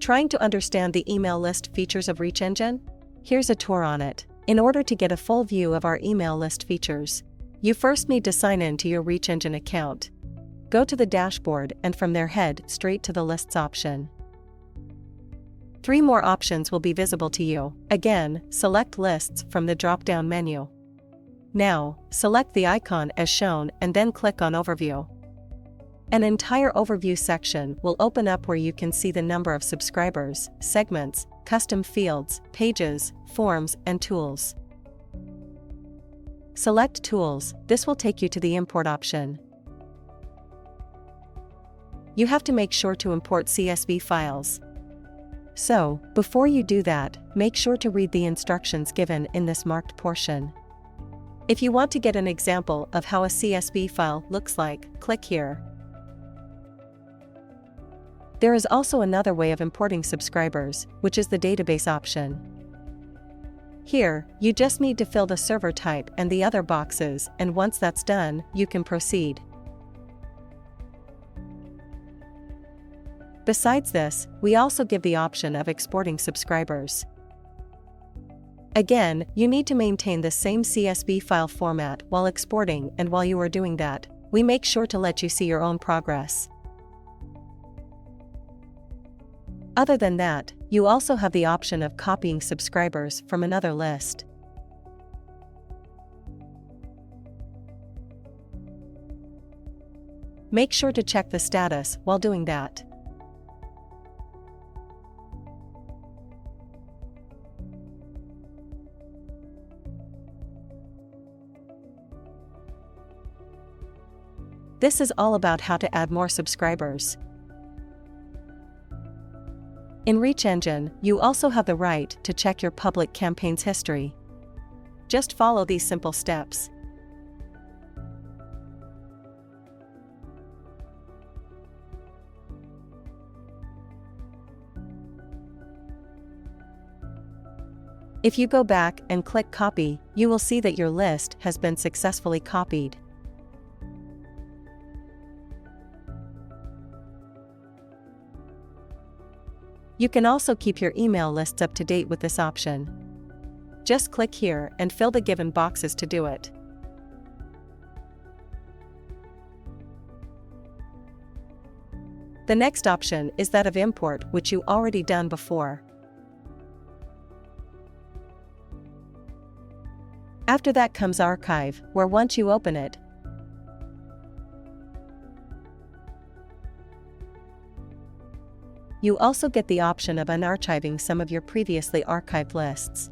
Trying to understand the email list features of ReachEngine? Here's a tour on it. In order to get a full view of our email list features, you first need to sign in to your ReachEngine account. Go to the dashboard and from there head straight to the Lists option. 3 more options will be visible to you. Again, select Lists from the drop-down menu. Now, select the icon as shown and then click on Overview. An entire overview section will open up where you can see the number of subscribers, segments, custom fields, pages, forms, and tools. Select Tools. This will take you to the Import option. You have to make sure to import CSV files. So, before you do that, make sure to read the instructions given in this marked portion. If you want to get an example of how a CSV file looks like, click here. There is also another way of importing subscribers, which is the database option. Here, you just need to fill the server type and the other boxes, and once that's done, you can proceed. Besides this, we also give the option of exporting subscribers. Again, you need to maintain the same CSV file format while exporting, and while you are doing that, we make sure to let you see your own progress. Other than that, you also have the option of copying subscribers from another list. Make sure to check the status while doing that. This is all about how to add more subscribers. In ReachEngine, you also have the right to check your public campaigns history. Just follow these simple steps. If you go back and click Copy, you will see that your list has been successfully copied. You can also keep your email lists up to date with this option. Just click here and fill the given boxes to do it. The next option is that of import, which you already done before. After that comes archive, where once you open it, you also get the option of unarchiving some of your previously archived lists.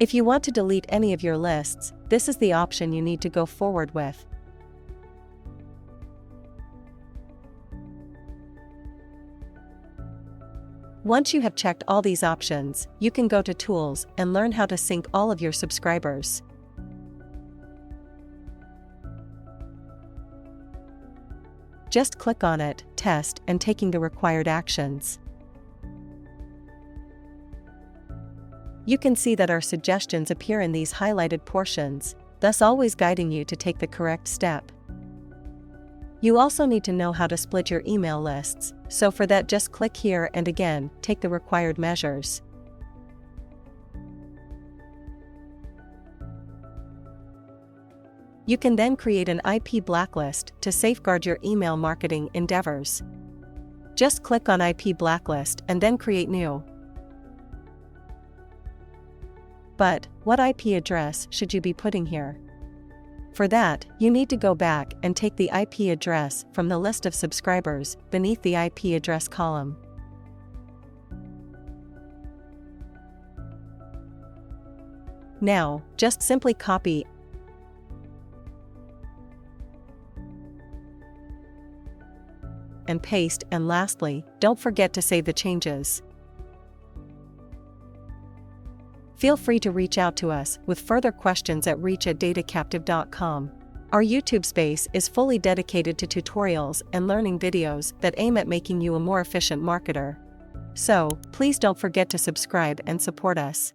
If you want to delete any of your lists, this is the option you need to go forward with. Once you have checked all these options, you can go to Tools and learn how to sync all of your subscribers. Just click on it, test, and taking the required actions. You can see that our suggestions appear in these highlighted portions, thus always guiding you to take the correct step. You also need to know how to split your email lists, so for that just click here and again, take the required measures. You can then create an IP blacklist to safeguard your email marketing endeavors. Just click on IP blacklist and then create new. But, what IP address should you be putting here? For that, you need to go back and take the IP address from the list of subscribers beneath the IP address column. Now, just simply copy and paste, and lastly, don't forget to save the changes. Feel free to reach out to us with further questions at reach@datacaptive.com. Our YouTube space is fully dedicated to tutorials and learning videos that aim at making you a more efficient marketer. So, please don't forget to subscribe and support us.